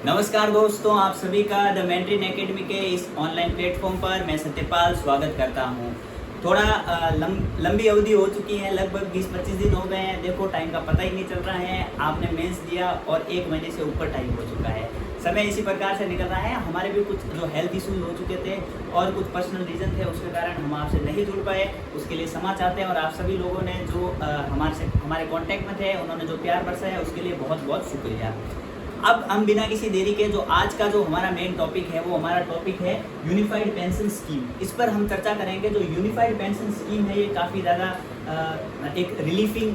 नमस्कार दोस्तों, आप सभी का द मेंटरिन एकेडमी के इस ऑनलाइन प्लेटफॉर्म पर मैं सत्यपाल स्वागत करता हूं। थोड़ा लंबी अवधि हो चुकी है, लगभग 20-25 दिन हो गए हैं। देखो, टाइम का पता ही नहीं चल रहा है। आपने मेंस दिया और 1 महीने से ऊपर टाइम हो चुका है। समय इसी प्रकार से निकल रहा है। हमारे भी कुछ जो हेल्थ इश्यूज हो चुके थे और कुछ पर्सनल रीज़न थे, उसके कारण हम आपसे नहीं जुड़ पाए। उसके लिए क्षमा चाहते हैं और आप सभी लोगों ने जो हमारे कॉन्टैक्ट में थे, उन्होंने जो प्यार बरसाया उसके लिए बहुत बहुत शुक्रिया। अब हम बिना किसी देरी के जो आज का जो हमारा मेन टॉपिक है, वो हमारा टॉपिक है यूनिफाइड पेंशन स्कीम। इस पर हम चर्चा करेंगे। जो यूनिफाइड पेंशन स्कीम है, ये काफ़ी ज़्यादा एक रिलीफिंग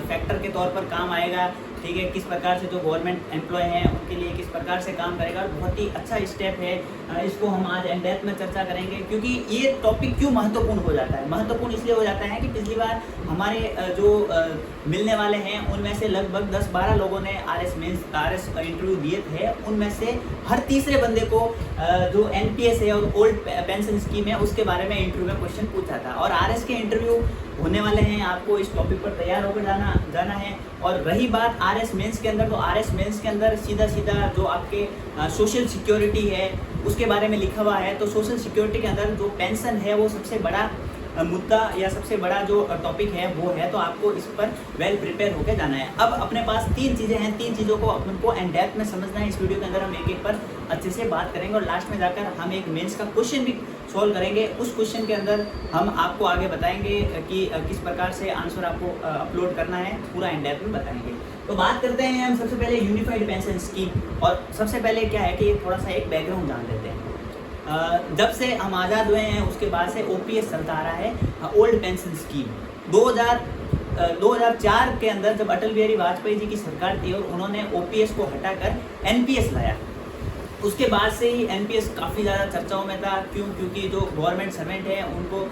फैक्टर के तौर पर काम आएगा। ठीक है, किस प्रकार से जो गवर्नमेंट एम्प्लॉय हैं उनके लिए किस प्रकार से काम करेगा, बहुत ही अच्छा स्टेप है। इसको हम आज इन डेप्थ में चर्चा करेंगे, क्योंकि ये टॉपिक क्यों महत्वपूर्ण हो जाता है। महत्वपूर्ण इसलिए हो जाता है कि पिछली बार हमारे जो मिलने वाले हैं उनमें से लगभग 10-12 लोगों ने आरएस इंटरव्यू दिए थे। उनमें से हर तीसरे बंदे को जो एनपीएस है और ओल्ड पेंशन स्कीम है उसके बारे में इंटरव्यू में क्वेश्चन पूछा था। और आरएस के इंटरव्यू होने वाले हैं, आपको इस टॉपिक पर तैयार होकर जाना है। और रही बात आरएस मेंस के अंदर, तो आरएस मेंस के अंदर सीधा जो आपके सोशल सिक्योरिटी है उसके बारे में लिखा हुआ है। तो सोशल सिक्योरिटी के अंदर जो पेंशन है वो सबसे बड़ा मुद्दा या सबसे बड़ा जो टॉपिक है वो है। तो आपको इस पर वेल प्रिपेयर होकर जाना है। अब अपने पास 3 चीज़ें हैं, 3 चीज़ों को अपन को एंड डेप्थ में समझना है। इस वीडियो के अंदर हम एक पर अच्छे से बात करेंगे और लास्ट में जाकर हम एक मेंस का क्वेश्चन भी सॉल्व करेंगे। उस क्वेश्चन के अंदर हम आपको आगे बताएंगे कि किस प्रकार से आंसर आपको अपलोड करना है, पूरा एंड डेप्थ में बताएंगे। तो बात करते हैं हम सबसे पहले यूनिफाइड पेंशन स्कीम। और सबसे पहले क्या है कि थोड़ा सा एक बैकग्राउंड जान लेते हैं। जब से हम आज़ाद हुए हैं उसके बाद से ओपीएस चलता आ रहा है, ओल्ड पेंशन स्कीम। 2004 के अंदर जब अटल बिहारी वाजपेयी जी की सरकार थी और उन्होंने ओपीएस को हटाकर एनपीएस लाया, उसके बाद से ही एनपीएस काफ़ी ज़्यादा चर्चाओं में था। क्योंकि जो गवर्नमेंट सर्वेंट है उनको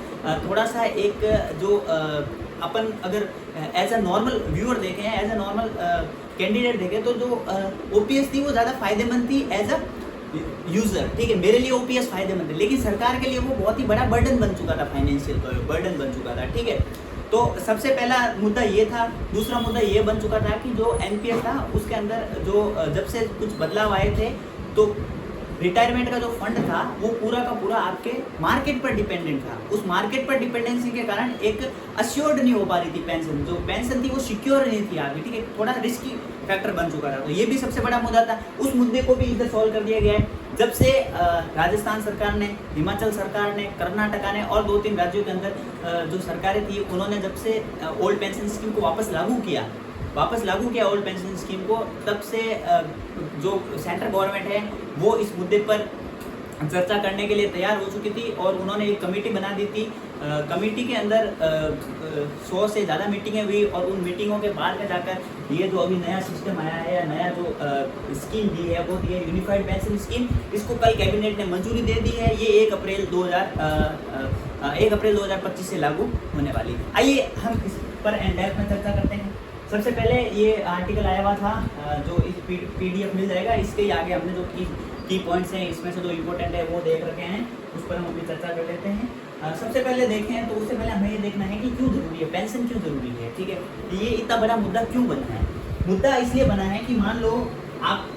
थोड़ा सा एक जो अपन अगर एज अ नॉर्मल व्यूअर देखें, एज अ नॉर्मल कैंडिडेट देखें, तो जो ओपीएस थी वो ज़्यादा फायदेमंद थी एज अ यूजर। ठीक है, मेरे लिए ओपीएस फायदेमंद है, लेकिन सरकार के लिए वो बहुत ही बड़ा बर्डन बन चुका था, फाइनेंशियल बर्डन बन चुका था। ठीक है, तो सबसे पहला मुद्दा ये था। दूसरा मुद्दा ये बन चुका था कि जो एनपीएस था उसके अंदर जो जब से कुछ बदलाव आए थे, तो रिटायरमेंट का जो फंड था वो पूरा का पूरा आपके मार्केट पर डिपेंडेंट था। उस मार्केट पर डिपेंडेंसी के कारण एक अश्योर्ड नहीं हो पा रही थी पेंशन। जो पेंशन थी वो सिक्योर नहीं थी आपकी। ठीक है, थोड़ा रिस्की फैक्टर बन चुका था। तो ये भी सबसे बड़ा मुद्दा था। उस मुद्दे को भी इधर सॉल्व कर दिया गया है। जब से राजस्थान सरकार ने, हिमाचल सरकार ने, कर्नाटका ने और 2-3 राज्यों के अंदर जो सरकारें थी उन्होंने जब से ओल्ड पेंशन स्कीम को वापस लागू किया ओल्ड पेंशन स्कीम को, तब से जो सेंट्रल गवर्नमेंट है वो इस मुद्दे पर चर्चा करने के लिए तैयार हो चुकी थी और उन्होंने एक कमेटी बना दी थी। कमेटी के अंदर 100 से ज़्यादा मीटिंगें हुई और उन मीटिंगों के बाद में जाकर ये जो अभी नया सिस्टम आया है या नया जो स्कीम दी है वो दी है यूनिफाइड पेंशन स्कीम। इसको कल कैबिनेट ने मंजूरी दे दी है। ये 1 अप्रैल 2025 से लागू होने वाली है। आइए हम इस पर एंड डेप्थ में चर्चा करते हैं। सबसे पहले ये आर्टिकल आया हुआ था, जो इस पीडीएफ मिल जाएगा। इसके ही आगे हमने जो की पॉइंट्स हैं, इसमें से जो इम्पोर्टेंट है वो देख रखे हैं, उस पर हम अभी चर्चा कर लेते हैं। सबसे पहले देखें तो उससे पहले हमें ये देखना है कि क्यों ज़रूरी है, पेंशन क्यों ज़रूरी है। ठीक है, ये इतना बड़ा मुद्दा क्यों बना है। मुद्दा इसलिए बना है कि मान लो आप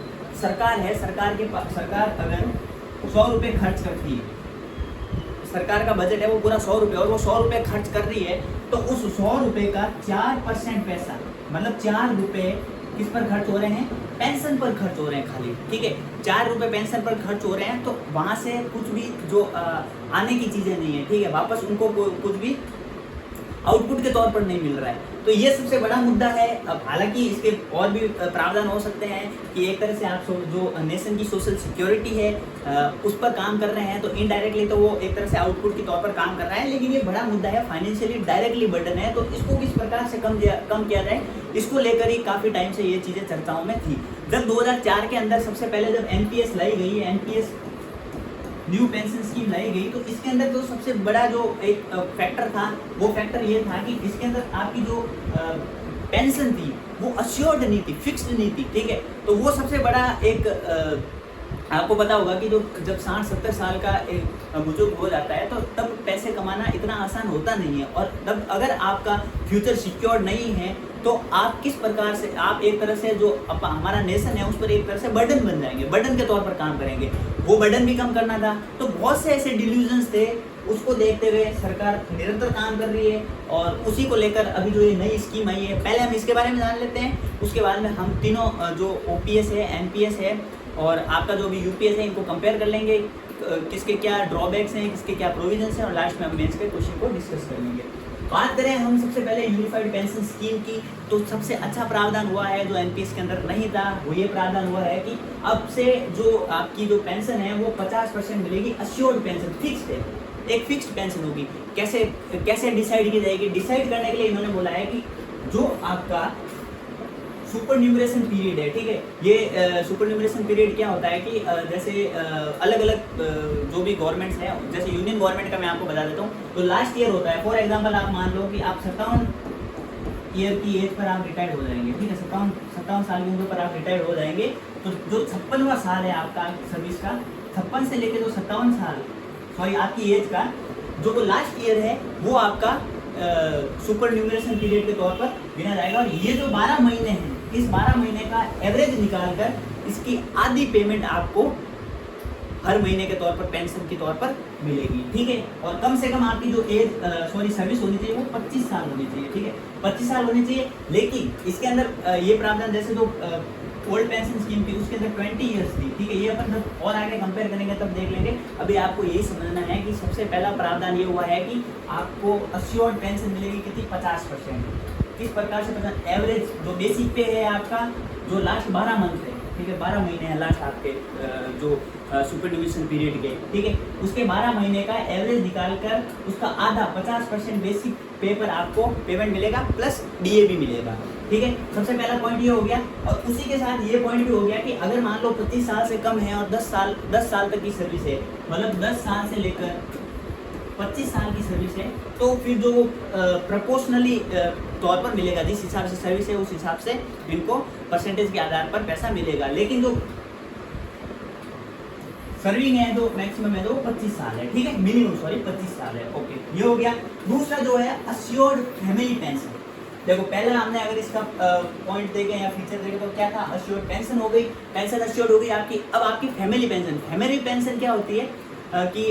सरकार है, सरकार अगर 100 रुपये खर्च करती है, सरकार का बजट है वो पूरा 100 रुपये, और वो 100 रुपये खर्च कर रही है, तो उस 100 रुपये का 4% पैसा, मतलब 4 रुपये किस पर खर्च हो रहे हैं, पेंशन पर खर्च हो रहे हैं खाली। ठीक है, 4 रुपये पेंशन पर खर्च हो रहे हैं, तो वहाँ से कुछ भी जो आने की चीज़ें नहीं है। ठीक है, वापस उनको कुछ भी आउटपुट के तौर पर नहीं मिल रहा है। तो ये सबसे बड़ा मुद्दा है। अब हालांकि इसके और भी प्रावधान हो सकते हैं कि एक तरह से आप जो नेशन की सोशल सिक्योरिटी है उस पर काम कर रहे हैं, तो इनडायरेक्टली तो वो एक तरह से आउटपुट के तौर पर काम कर रहा है। लेकिन ये बड़ा मुद्दा है, फाइनेंशियली डायरेक्टली बर्डन है। तो इसको किस प्रकार से कम किया जाए, इसको लेकर ही काफ़ी टाइम से ये चीज़ें चर्चाओं में थी। जब 2004 के अंदर सबसे पहले जब एनपीएस लाई गई, एनपीएस न्यू पेंशन स्कीम लाई गई, तो इसके अंदर जो सबसे बड़ा जो एक फैक्टर था, वो फैक्टर ये था कि इसके अंदर आपकी जो पेंशन थी वो अश्योर्ड नहीं थी, फिक्स्ड नहीं थी। ठीक है, तो वो सबसे बड़ा एक आपको पता होगा कि जो जब 60-70 साल का एक बुजुर्ग हो जाता है तो तब पैसे कमाना इतना आसान होता नहीं है, और तब अगर आपका फ्यूचर सिक्योर नहीं है तो आप किस प्रकार से, आप एक तरह से जो हमारा नेशन है उस पर एक तरह से बर्डन बन जाएंगे, बर्डन के तौर पर काम करेंगे। वो बर्डन भी कम करना था, तो बहुत से ऐसे डिल्यूजन्स थे, उसको देखते हुए सरकार निरंतर काम कर रही है। और उसी को लेकर अभी जो ये नई स्कीम आई है, पहले हम इसके बारे में जान लेते हैं, उसके बाद में हम तीनों जो OPS है, MPS है और आपका जो भी UPS है, इनको कंपेयर कर लेंगे, किसके क्या ड्रॉबैक्स हैं, किसके क्या प्रोविजंस हैं, और लास्ट में हम मेंस के क्वेश्चन को डिस्कस कर लेंगे। बात करें हम सबसे पहले यूनिफाइड पेंशन स्कीम की, तो सबसे अच्छा प्रावधान हुआ है जो NPS के अंदर नहीं था, वो ये प्रावधान हुआ है कि अब से जो आपकी जो पेंशन है वो 50% मिलेगी, अश्योर्ड पेंशन, फिक्स्ड है, एक फिक्स्ड पेंशन होगी। कैसे कैसे डिसाइड की जाएगी? डिसाइड करने के लिए इन्होंने बोला है कि जो आपका सुपर न्यूमरेशन पीरियड है, ठीक है, ये सुपर न्यूमरेशन पीरियड क्या होता है कि जैसे अलग अलग जो भी गवर्नमेंट्स हैं, जैसे यूनियन गवर्नमेंट का मैं आपको बता देता हूँ, तो लास्ट ईयर होता है। फॉर एग्जांपल आप मान लो कि आप 57 ईयर की एज पर आप रिटायर्ड हो जाएंगे, ठीक है, 57 साल की उम्र पर आप रिटायर्ड हो जाएंगे, तो जो 56वां साल है आपका सर्विस का, 56 से लेकर जो 57 साल, सॉरी आपकी एज का जो लास्ट ईयर है वो आपका सुपर न्यूमरेशन पीरियड के तौर पर गिना जाएगा। और ये जो 12 महीने हैं, इस 12 महीने का एवरेज निकालकर इसकी आधी पेमेंट आपको हर महीने के तौर पर पेंशन के तौर पर मिलेगी, ठीक है। और कम से कम आपकी जो एज सर्विस होनी चाहिए वो 25 साल होनी चाहिए, ठीक है, 25 साल होनी चाहिए। लेकिन इसके अंदर ये प्रावधान, जैसे जो ओल्ड पेंशन स्कीम थी उसके अंदर 20 ईयर्स थी, ठीक है, ये अपन जब और आगे कंपेयर करेंगे तब देख लेंगे। अभी आपको यही समझना है कि सबसे पहला प्रावधान ये हुआ है कि आपको अश्योर्ड पेंशन मिलेगी कितनी, 50%। किस प्रकार से 50? एवरेज जो बेसिक पे है आपका, जो लास्ट 12 मंथ है, ठीक है, 12 महीने हैं लास्ट आपके जो सुपर न्यूमरेशन पीरियड के, ठीक है, उसके 12 महीने का एवरेज निकालकर उसका आधा 50% बेसिक पे पर आपको पेमेंट मिलेगा, प्लस DA भी मिलेगा, ठीक है। सबसे पहला पॉइंट ये हो गया। और उसी के साथ ये पॉइंट भी हो गया कि अगर मान लो 25 साल से कम है और 10 साल तक की सर्विस है, मतलब 10 साल से लेकर 25 साल की सर्विस है, तो फिर जो प्रोपोर्शनली तौर पर मिलेगा, जिस हिसाब से सर्विस है उस हिसाब से इनको परसेंटेज के आधार पर पैसा मिलेगा। लेकिन जो सर्विंग है जो मैक्सिमम है जो 25 साल है, ठीक है, मिनिमम 25 साल है, ओके, ये हो गया। दूसरा जो है अश्योर्ड फैमिली पेंशन। देखो पहला हमने अगर इसका पॉइंट देखें या फीचर देखें तो क्या था, अश्योर्ड पेंशन हो गई, पेंशन अश्योर्ड हो गई आपकी। अब आपकी फैमिली पेंशन क्या होती है कि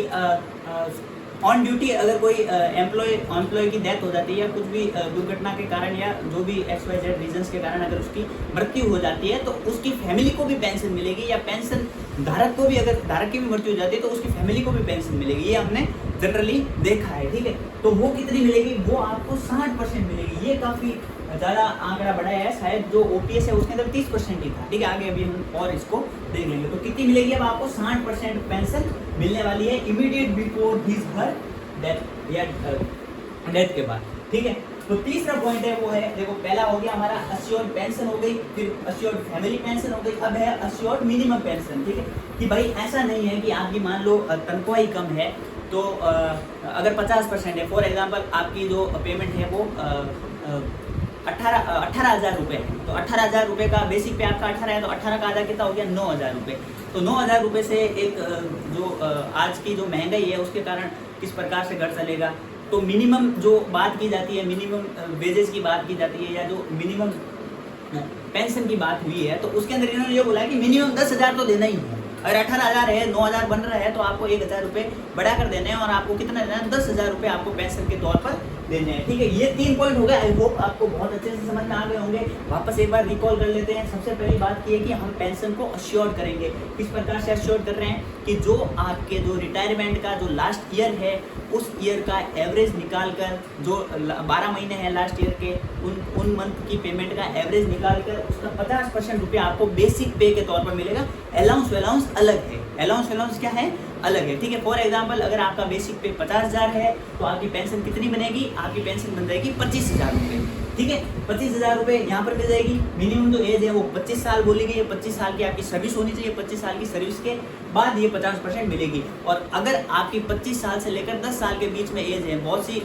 ऑन ड्यूटी अगर कोई एम्प्लॉय की डेथ हो जाती है या कुछ भी दुर्घटना के कारण या जो भी XYZ रीजंस के कारण अगर उसकी मृत्यु हो जाती है तो उसकी फैमिली को भी पेंशन मिलेगी, या पेंशन धारक को भी, अगर धारक की भी मृत्यु हो जाती है तो उसकी फैमिली को भी पेंशन मिलेगी। ये हमने जनरली देखा है, ठीक है। तो वो कितनी मिलेगी, वो आपको 60% मिलेगी। ये काफ़ी ज़्यादा आंकड़ा बढ़ा है, शायद जो OPS है उसके अंदर 30% ही था, ठीक है। आगे अभी हम और इसको देख लेंगे। तो कितनी मिलेगी, अब आपको 60% पेंशन मिलने वाली है immediate before his her death, या डेथ के बाद, ठीक है। तो तीसरा पॉइंट है वो है, देखो पहला हो गया हमारा अश्योर्ड पेंशन हो गई, फिर अश्योर्ड फैमिली पेंशन हो गई, अब है अश्योर्ड मिनिमम पेंशन, ठीक है। कि भाई ऐसा नहीं है कि आपकी मान लो तनख्वाह ही कम है तो अगर 50% है, फॉर एग्जांपल आपकी जो पेमेंट है वो 18,000 रुपये है, तो 18,000 रुपये का बेसिक पे आपका 18 है, तो 18 का आधा कितना हो गया, 9,000 रुपये। तो 9,000 रुपये से एक जो आज की जो महंगाई है उसके कारण किस प्रकार से घर चलेगा। तो मिनिमम जो बात की जाती है, मिनिमम वेजेस की बात की जाती है, या जो मिनिमम पेंशन की बात हुई है, तो उसके अंदर इन्होंने ये बोला है कि मिनिमम 10,000 तो देना ही है। अगर 18,000 है, 9,000 बन रहा है, तो आपको 1,000 रुपये बढ़ा कर देने हैं, और आपको कितना देना है, 10,000 रुपये आपको पेंशन के तौर पर देने हैं, ठीक है। ये 3 पॉइंट हो गए। आई होप आपको बहुत अच्छे से समझ में आ गए होंगे। वापस एक बार रिकॉल कर लेते हैं। सबसे पहली बात की है कि हम पेंशन को अश्योर्ड करेंगे। किस प्रकार से अश्योर्ड कर रहे हैं कि जो आपके जो रिटायरमेंट का जो लास्ट ईयर है उस ईयर का एवरेज निकाल कर, जो 12 महीने हैं लास्ट ईयर के, उन मंथ की पेमेंट का एवरेज निकाल कर उसका 50% रुपये आपको बेसिक पे के तौर पर मिलेगा। अलाउंस अलग है, अलाउंस क्या है, अलग है, ठीक है। फॉर एग्जांपल अगर आपका बेसिक पे 50,000 है तो आपकी पेंशन कितनी बनेगी, आपकी पेंशन बन जाएगी 25,000 रुपये, ठीक है। 25,000 रुपये यहाँ पर मिल जाएगी। मिनिमम जो एज है वो 25 साल बोली गई है, 25 साल की आपकी सर्विस होनी चाहिए। 25 साल की सर्विस के बाद ये 50% मिलेगी। और अगर आपकी 25 साल से लेकर 10 साल के बीच में एज है, बहुत सी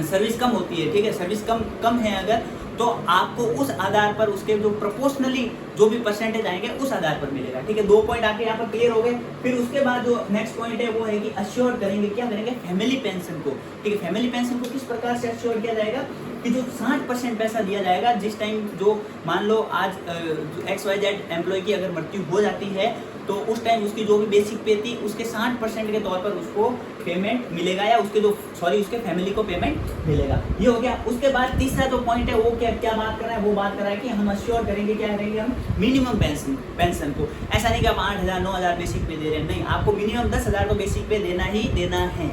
सर्विस कम होती है, ठीक है, सर्विस कम है अगर, तो आपको उस आधार पर उसके जो प्रोपोर्शनली जो भी परसेंटेज आएंगे उस आधार पर मिलेगा। ठीक है, 2 पॉइंट आपके यहाँ पर क्लियर हो गए। फिर उसके बाद जो नेक्स्ट पॉइंट है वो है कि अश्योर करेंगे, क्या करेंगे, फैमिली पेंशन को। ठीक है, फैमिली पेंशन को किस प्रकार से अश्योर किया जाएगा कि जो 60% पैसा दिया जाएगा जिस टाइम, जो मान लो आज XYZ एम्प्लॉय की अगर मृत्यु हो जाती है तो उस टाइम उसकी जो भी बेसिक पे थी उसके 60% के तौर पर उसको पेमेंट मिलेगा, या उसके फैमिली को पेमेंट मिलेगा। ये हो गया। उसके बाद तीसरा जो पॉइंट है वो क्या बात कर रहा है, वो बात कर रहा है कि हम अश्योर करेंगे, क्या करेंगे, हम मिनिमम पेंशन को। ऐसा नहीं कि आप 8,000 9,000 बेसिक पे दे रहे हैं, नहीं, आपको मिनिमम 10,000 तो बेसिक पे देना ही देना है।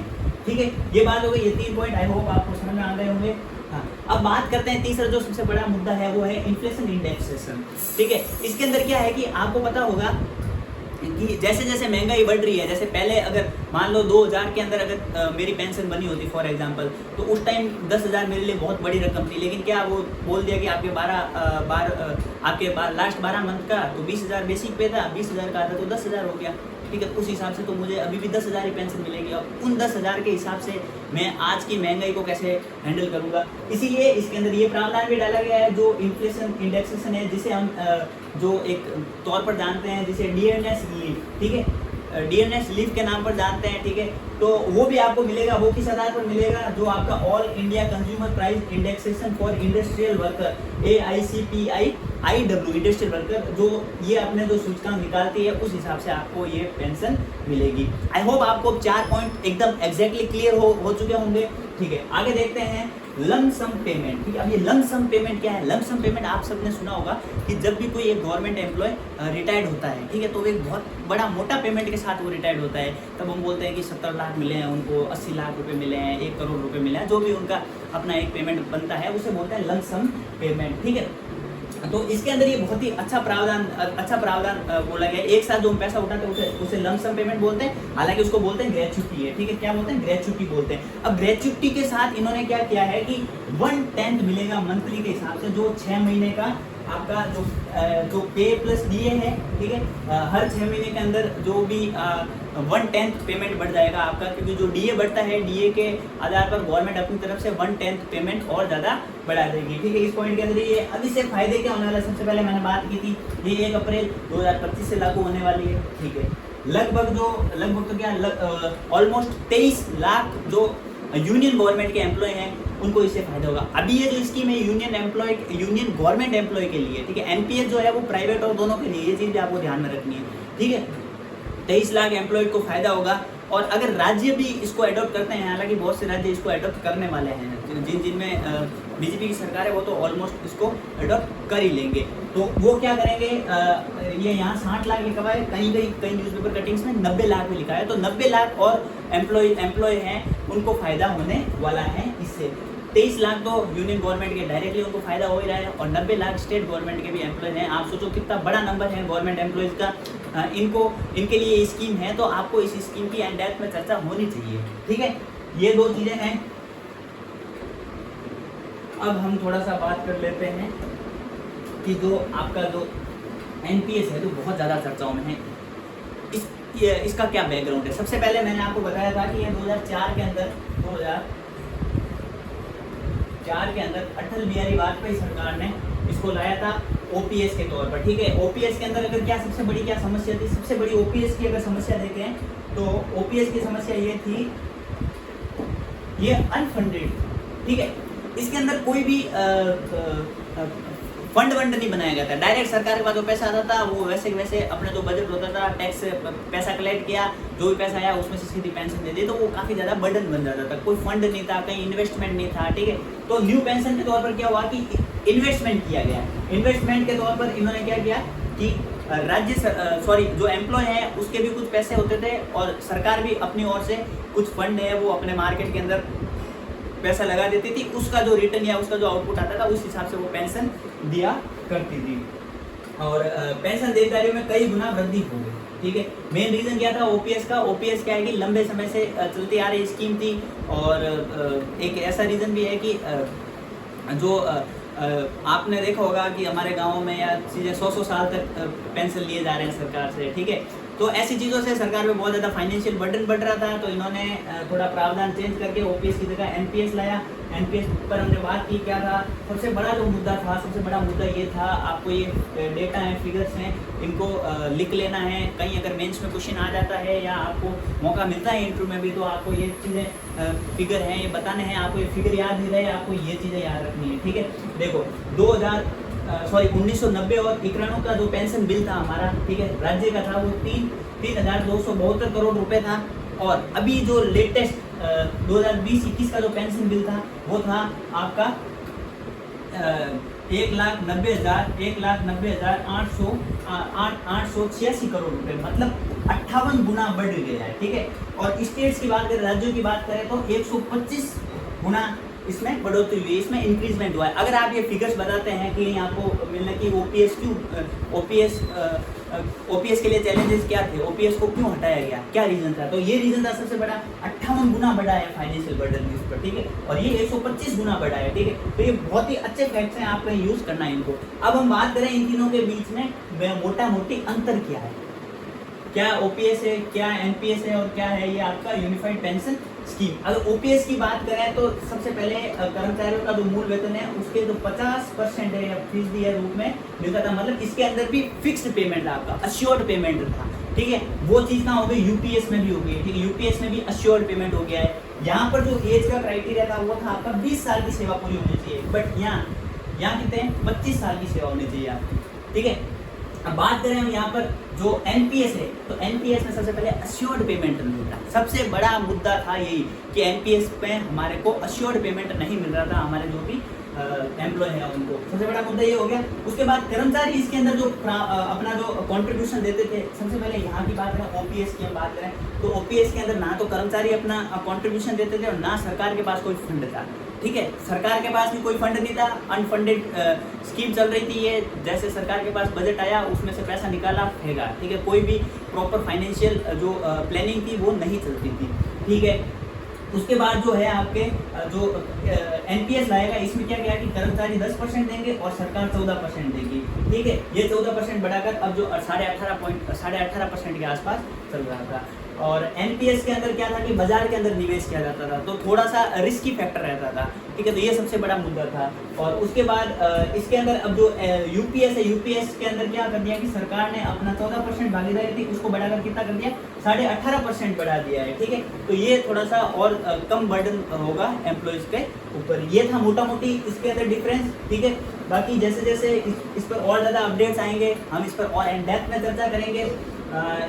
ठीक है, ये बात हो गई। ये 3 पॉइंट आई होप आपको समझ में आ गए होंगे। हाँ, अब बात करते हैं तीसरा जो सबसे बड़ा मुद्दा है वो है इन्फ्लेशन इंडेक्सेशन। ठीक है, इसके अंदर क्या है कि आपको पता होगा कि जैसे जैसे महंगाई बढ़ रही है, जैसे पहले अगर मान लो 2000 के अंदर अगर मेरी पेंशन बनी होती फॉर एग्जांपल, तो उस टाइम 10,000 मेरे लिए बहुत बड़ी रकम थी। लेकिन क्या वो बोल दिया कि आपके लास्ट 12 मंथ का तो 20,000 बेसिक पे था, 20,000 का था तो 10,000 हो गया। ठीक है, उस हिसाब से तो मुझे अभी भी 10,000 ही पेंशन मिलेगी। अब उन 10,000 के हिसाब से मैं आज की महंगाई को कैसे हैंडल करूंगा, इसीलिए इसके अंदर ये प्रावधान भी डाला गया है जो इन्फ्लेशन इंडेक्सेशन है, जिसे हम जो एक तौर पर जानते हैं जिसे डीएनएस लीव, ठीक है, डीएनएस लीव के नाम पर जानते हैं। ठीक है, तो वो भी आपको मिलेगा। वो किस आधार पर मिलेगा, जो आपका all India consumer price indexation for industrial worker AICPI-IW industrial worker, जो ये अपने जो सूचकांक निकालती है उस हिसाब से आपको ये पेंशन मिलेगी। आई होप आपको 4 पॉइंट एकदम एग्जैक्टली क्लियर हो चुके होंगे। ठीक है, आगे देखते हैं लमसम पेमेंट। ठीक है, अब ये लमसम पेमेंट क्या है? लमसम पेमेंट आप सबने सुना होगा कि जब भी कोई एक गवर्नमेंट एम्प्लॉय रिटायर्ड होता है, ठीक है, तो एक बहुत बड़ा मोटा पेमेंट के साथ वो रिटायर्ड होता है। तब हम बोलते हैं कि 70 लाख मिले हैं उनको, 80 लाख रुपए मिले हैं, 1 करोड़ रुपए मिले हैं, जो भी उनका अपना एक पेमेंट बनता है उसे बोलते हैं लमसम पेमेंट। ठीक है, तो इसके अंदर ये बहुत ही अच्छा प्रावधान बोला गया है। एक साथ जो हम पैसा उठाते हैं उसे लमसम पेमेंट बोलते हैं, हालांकि उसको बोलते हैं ग्रेच्युटी है। ठीक है, क्या बोलते हैं? ग्रेच्युटी बोलते हैं। अब ग्रेच्युटी के साथ इन्होंने क्या किया है कि 1/10 मिलेगा मंथली के हिसाब से, जो 6 महीने का आपका जो पे प्लस डीए है। ठीक है, हर 6 महीने के अंदर जो भी 1/10 पेमेंट बढ़ जाएगा आपका, क्योंकि जो डीए बढ़ता है डीए के आधार पर गवर्नमेंट अपनी तरफ से 1/10 पेमेंट और ज़्यादा बढ़ा देगी। ठीक है, इस पॉइंट के अंदर ये अब इससे फायदे क्या होने वाला है, सबसे पहले मैंने बात की थी, ये 1 अप्रैल 2025 से लागू होने वाली है। ठीक है, लगभग तो क्या ऑलमोस्ट 23 लाख जो यूनियन गवर्नमेंट के एम्प्लॉय हैं उनको इससे फायदा होगा। अभी ये जो स्कीम है यूनियन गवर्नमेंट एम्प्लॉय के लिए, ठीक है, एनपीएस जो है वो प्राइवेट और दोनों के लिए, ये चीज़ भी आपको ध्यान में रखनी है। ठीक है, 23 लाख एम्प्लॉय को फायदा होगा। और अगर राज्य भी इसको एडॉप्ट करते हैं, हालांकि बहुत से राज्य इसको एडॉप्ट करने वाले हैं, जिनमें बीजेपी की सरकार है वो तो ऑलमोस्ट इसको एडॉप्ट कर ही लेंगे। तो वो क्या करेंगे, ये यहाँ 60 लाख लिखा हुआ है, कई न्यूज़पेपर कटिंग्स में 90 लाख भी लिखा है। तो 90 लाख और एम्प्लॉय हैं उनको फायदा होने वाला है इससे। 23 लाख तो यूनियन गवर्नमेंट के डायरेक्टली उनको फायदा हो ही रहा है, और 90 लाख स्टेट गवर्नमेंट के भी एम्प्लॉय हैं। आप सोचो कितना बड़ा नंबर है गवर्नमेंट एम्प्लॉयज़ का, इनके लिए स्कीम है, तो आपको इस स्कीम की एंड डेप्थ में चर्चा होनी चाहिए। ठीक है, ये 2 चीज़ें हैं। अब हम थोड़ा सा बात कर लेते हैं कि जो आपका जो एनपीएस है जो बहुत ज़्यादा चर्चाओं में है, इसका क्या बैकग्राउंड है। सबसे पहले मैंने आपको बताया था कि ये 2004 के अंदर अटल बिहारी वाजपेयी सरकार ने इसको लाया था ओपीएस के तौर पर। ठीक है, ओपीएस के अंदर अगर सबसे बड़ी क्या समस्या थी, सबसे बड़ी ओपीएस की अगर समस्या देखें तो ओपीएस की समस्या ये थी, ये अनफंडेड। ठीक है, इसके अंदर कोई भी फंड नहीं बनाया गया था। डायरेक्ट सरकार के पास जो पैसा आता था वो वैसे वैसे अपने जो बजट होता था टैक्स से पैसा कलेक्ट किया, जो भी पैसा आया उसमें से सीधी पेंशन दे दी, तो वो काफ़ी ज़्यादा बर्डन बन जाता था। कोई फंड नहीं था, कहीं इन्वेस्टमेंट नहीं था। ठीक है, तो न्यू पेंशन के तौर पर क्या हुआ कि इन्वेस्टमेंट किया गया। इन्वेस्टमेंट के तौर पर इन्होंने क्या किया कि जो एम्प्लॉय है उसके भी कुछ पैसे होते थे, और सरकार भी अपनी ओर से कुछ फंड है वो अपने मार्केट के अंदर पैसा लगा देती थी, उसका जो रिटर्न या उसका जो आउटपुट आता था उस हिसाब से वो पेंशन दिया करती थी, और पेंशन देनदारियों में कई गुना वृद्धि हो गई। ठीक है, मेन रीज़न क्या था ओपीएस का? ओपीएस क्या है कि लंबे समय से चलती आ रही स्कीम थी, और एक ऐसा रीज़न भी है कि जो आपने देखा होगा कि हमारे गाँव में या चीज़ें 100 साल तक पेंशन लिए जा रहे हैं सरकार से। ठीक है, तो ऐसी चीज़ों से सरकार में बहुत ज़्यादा फाइनेंशियल बर्डन बढ़ रहा था, तो इन्होंने थोड़ा प्रावधान चेंज करके ओपीएस की जगह एनपीएस लाया। एनपीएस पर हमने बात की, क्या था सबसे बड़ा जो मुद्दा था, सबसे बड़ा मुद्दा ये था, आपको ये डेटा है, फिगर्स हैं, इनको लिख लेना है। कहीं अगर मेंस में क्वेश्चन आ जाता है या आपको मौका मिलता है इंटरव्यू में भी, तो आपको ये चीज़ें फिगर हैं ये बताने हैं, आपको ये फिगर याद नहीं रहे, आपको ये चीज़ें याद रखनी है, ठीक है। देखो 1990 और 91 का जो पेंशन बिल था हमारा, ठीक है, राज्य का था, वो 3,272 करोड़ रुपए था। और अभी जो लेटेस्ट 2020-21 का जो पेंशन बिल था वो था आपका 1,90,886 करोड़ रुपए, मतलब 58 गुना बढ़ गया है, ठीक है। और स्टेट्स की बात करें, राज्यों की बात करें तो 125 गुना इसमें बढ़ोतरी हुई, इसमें इंक्रीजमेंट हुआ है। अगर आप ये फिगर्स बताते हैं कि आपको मिलने की ओपीएस के लिए चैलेंजेस क्या थे, ओपीएस को क्यों हटाया गया, क्या रीजन था, तो ये रीजन था सबसे बड़ा 58 गुना बढ़ा है फाइनेंशियल बर्डन इस पर, ठीक है। और ये 125 गुना बढ़ा है, ठीक है। तो ये बहुत ही अच्छे फैक्ट्स हैं, आपको यूज करना है इनको। अब हम बात करें इन तीनों के बीच में मोटा मोटी अंतर क्या है, क्या ओपीएस है, क्या एनपीएस है, और क्या है ये आपका यूनिफाइड पेंशन स्कीम। अगर ओपीएस की बात करें तो सबसे पहले कर्मचारियों का जो मूल वेतन है उसके जो 50% है या फीसदी है रूप में मिलता था, मतलब इसके अंदर भी फिक्स्ड पेमेंट था, आपका अश्योर्ड पेमेंट था, ठीक है। वो चीज कहाँ हो गई, यूपीएस में भी हो गई, ठीक है। यूपीएस में भी अश्योर्ड पेमेंट हो गया है। यहाँ पर जो एज का क्राइटेरिया था वो था आपका 20 साल की सेवा पूरी होनी चाहिए, बट यहाँ कितने 25 साल की सेवा होनी चाहिए आपकी, ठीक है। अब बात करें हम यहाँ पर जो एनपीएस है, तो एनपीएस में सबसे पहले अश्योर्ड पेमेंट नहीं मिलता। सबसे बड़ा मुद्दा था यही कि एनपीएस पे हमारे को अश्योर्ड पेमेंट नहीं मिल रहा था, हमारे जो भी एम्प्लॉय है उनको, सबसे बड़ा मुद्दा ये हो गया। उसके बाद कर्मचारी इसके अंदर जो अपना जो कंट्रीब्यूशन देते थे, सबसे पहले यहाँ की बात करें, ओपीएस की हम बात करें तो ओपीएस के अंदर ना तो कर्मचारी अपना कंट्रीब्यूशन देते थे और ना सरकार के पास कोई फंड था, ठीक है। सरकार के पास भी कोई फंड नहीं था, अनफंडेड स्कीम चल रही थी ये, जैसे सरकार के पास बजट आया उसमें से पैसा निकाला फेंका, ठीक है। कोई भी प्रॉपर फाइनेंशियल जो प्लानिंग थी वो नहीं चलती थी, ठीक है। उसके बाद जो है आपके जो एनपीएस लाएगा, इसमें क्या किया कि कर्मचारी 10% देंगे और सरकार 14% देगी, ठीक है। ये 14% बढ़ाकर अब जो 18.5% के आसपास चल रहा था। और एनपीएस के अंदर क्या था कि बाजार के अंदर निवेश किया जाता था, तो थोड़ा सा रिस्की फैक्टर रहता था, ठीक है। तो ये सबसे बड़ा मुद्दा था। और उसके बाद इसके अंदर अब जो यूपीएस है, यूपीएस के अंदर क्या कर दिया कि सरकार ने अपना 14% भागीदारी थी उसको बढ़ाकर कितना कर दिया, 18.5% बढ़ा दिया है, ठीक है। तो ये थोड़ा सा और कम बर्डन होगा एम्प्लॉयज के ऊपर। ये था मोटा मोटी इसके अंदर डिफरेंस, ठीक है। बाकी जैसे जैसे इस पर और ज़्यादा अपडेट्स आएंगे, हम इस पर और इन डेप्थ में चर्चा करेंगे।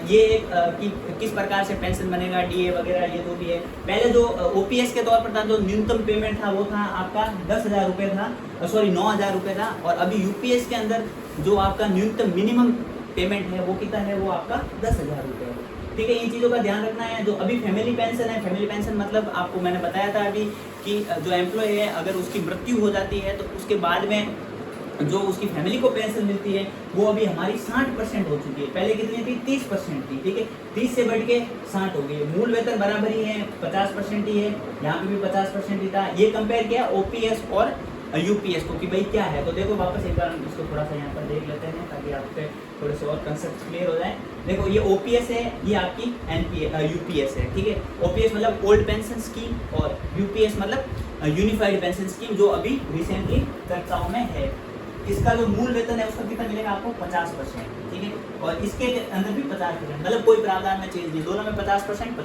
ये कि किस प्रकार से पेंशन बनेगा, डीए वगैरह ये जो भी है। पहले जो ओपीएस के तौर पर था, जो न्यूनतम पेमेंट था वो था आपका 10,000 रुपये था, 9,000 रुपये था। और अभी यूपीएस के अंदर जो आपका न्यूनतम मिनिमम पेमेंट है वो कितना है, वो आपका 10,000 रुपये है, ठीक है। इन चीज़ों का ध्यान रखना है। जो अभी फैमिली पेंशन है, फैमिली पेंशन मतलब आपको मैंने बताया था अभी कि जो एम्प्लॉय है अगर उसकी मृत्यु हो जाती है तो उसके बाद में जो उसकी फैमिली को पेंशन मिलती है वो अभी हमारी 60% हो चुकी है। पहले कितनी थी, 30% थी, ठीक है। 30 से बढ़ के 60 हो गई। मूल वेतन बराबर ही है, 50% ही है, यहाँ पे भी 50% ही था। ये कंपेयर किया ओपीएस और यूपीएस को कि भाई क्या है। तो देखो वापस एक बार हम इसको थोड़ा सा यहाँ पर देख लेते हैं ताकि आपके थोड़े से और कंसेप्ट क्लियर हो जाए। देखो ये ओपीएस है, ये आपकी यूपीएस है, ठीक है। ओपीएस मतलब ओल्ड पेंशन स्कीम और यूपीएस मतलब यूनिफाइड पेंशन स्कीम जो अभी रिसेंटली चर्चाओं में है। इसका जो मूल वेतन है उसका कितना मिलेगा आपको, 50%, ठीक है। और इसके अंदर भी 50%, मतलब कोई प्रावधान में चेंज नहीं, दोनों में 50%,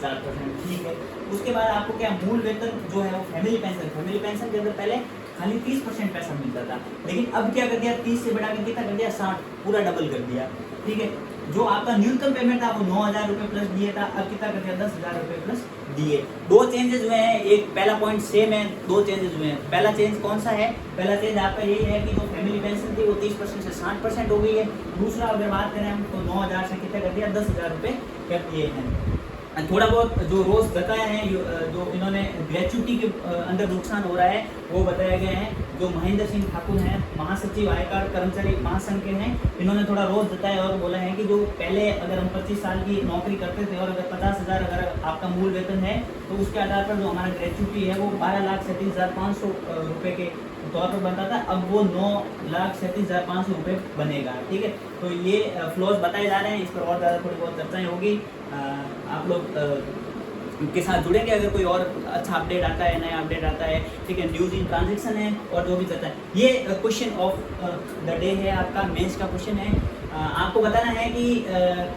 ठीक है। उसके बाद आपको क्या मूल वेतन जो है वो फैमिली पेंशन के अंदर पहले खाली 30% पैसा मिलता था, लेकिन अब क्या कर दिया, 30 से बढ़ा के कितना कर दिया, 60, पूरा डबल कर दिया, ठीक है। जो आपका न्यूनतम पेमेंट था वो 9,000 रुपये प्लस दिए था, अब कितना कर दिया, 10,000 रुपये प्लस दिए। 2 चेंजेस हुए हैं, एक पहला पॉइंट सेम है, 2 चेंजेस हुए हैं। पहला चेंज कौन सा है, पहला चेंज आपका यही है कि जो फैमिली पेंशन थी वो 30% से 60% हो गई है। दूसरा अगर बात करें हम तो 9,000 से कितना कर दिया, 10,000 रुपये कर दिए हैं। थोड़ा बहुत जो रोज बताया है, जो इन्होंने ग्रेच्युटी के अंदर नुकसान हो रहा है वो बताया गया है। जो महेंद्र सिंह ठाकुर हैं, महासचिव आयकर कर्मचारी महासंघ के हैं, इन्होंने थोड़ा रोज बताया और बोला है कि जो पहले अगर हम 25 साल की नौकरी करते थे और अगर 50,000 अगर आपका मूल वेतन है तो उसके आधार पर जो हमारा ग्रेच्युटी है वो 12,37,500 रुपये के तौर पर बनता था, अब वो 9,37,500 रुपये बनेगा। ठीक है, तो ये फ्लॉज बताए जा रहे हैं, इस पर और ज़्यादा थोड़ी बहुत चर्चाएँ होगी। आप लोग के साथ जुड़ेंगे अगर कोई और अच्छा अपडेट आता है, नया अपडेट आता है। ठीक है, न्यूज़ इन ट्रांजेक्शन है और जो भी चलता है। ये क्वेश्चन ऑफ द डे है, आपका मेंस का क्वेश्चन है। आपको बताना है कि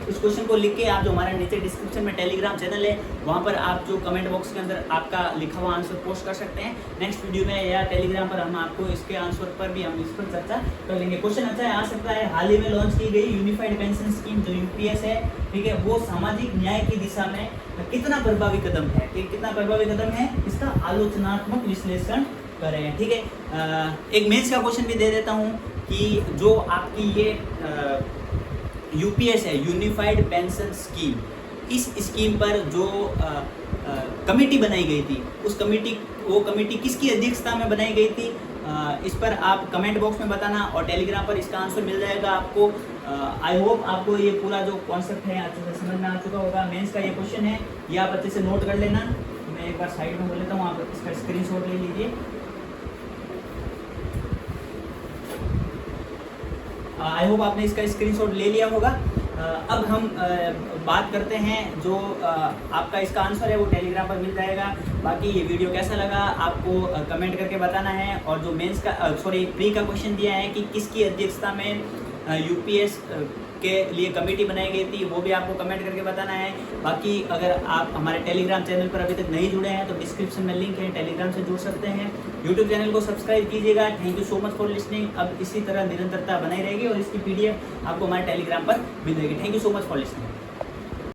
इस क्वेश्चन को लिख के आप जो हमारे नीचे डिस्क्रिप्शन में टेलीग्राम चैनल है वहाँ पर आप जो कमेंट बॉक्स के अंदर आपका लिखा हुआ आंसर पोस्ट कर सकते हैं। नेक्स्ट वीडियो में या टेलीग्राम पर हम आपको इसके आंसर पर भी हम इस पर चर्चा कर लेंगे। क्वेश्चन अच्छा है, आ सकता है। हाल ही में लॉन्च की गई यूनिफाइड पेंशन स्कीम जो यूपीएस है, ठीक है, वो सामाजिक न्याय की दिशा में कितना प्रभावी कदम है, कितना प्रभावी कदम है, इसका आलोचनात्मक विश्लेषण करें। ठीक है, एक मेंस का क्वेश्चन भी दे देता हूँ कि जो आपकी ये यूपीएस है, यूनिफाइड पेंशन स्कीम, इस स्कीम पर जो कमेटी बनाई गई थी, उस कमेटी किसकी अध्यक्षता में बनाई गई थी, इस पर आप कमेंट बॉक्स में बताना और टेलीग्राम पर इसका आंसर मिल जाएगा आपको। आई होप आपको ये पूरा जो कॉन्सेप्ट है अच्छे से समझ में आ चुका होगा। मेंस का ये क्वेश्चन है, ये आप अच्छे से नोट कर लेना। मैं एक बार साइड में बोल लेता हूँ, आप इसका स्क्रीनशॉट ले लीजिए। आई होप आपने इसका स्क्रीनशॉट ले लिया होगा। अब हम बात करते हैं जो आपका इसका आंसर है वो टेलीग्राम पर मिल जाएगा। बाकी ये वीडियो कैसा लगा आपको कमेंट करके बताना है। और जो मेंस का प्री का क्वेश्चन दिया है कि किसकी अध्यक्षता में यूपीएस के लिए कमेटी बनाई गई थी, वो भी आपको कमेंट करके बताना है। बाकी अगर आप हमारे टेलीग्राम चैनल पर अभी तक नहीं जुड़े हैं तो डिस्क्रिप्शन में लिंक है, टेलीग्राम से जुड़ सकते हैं। यूट्यूब चैनल को सब्सक्राइब कीजिएगा। Thank you so much for listening. अब इसी तरह निरंतरता बनाई रहेगी और इसकी पीडीएफ आपको हमारे टेलीग्राम पर मिल जाएगी। Thank you so much for listening.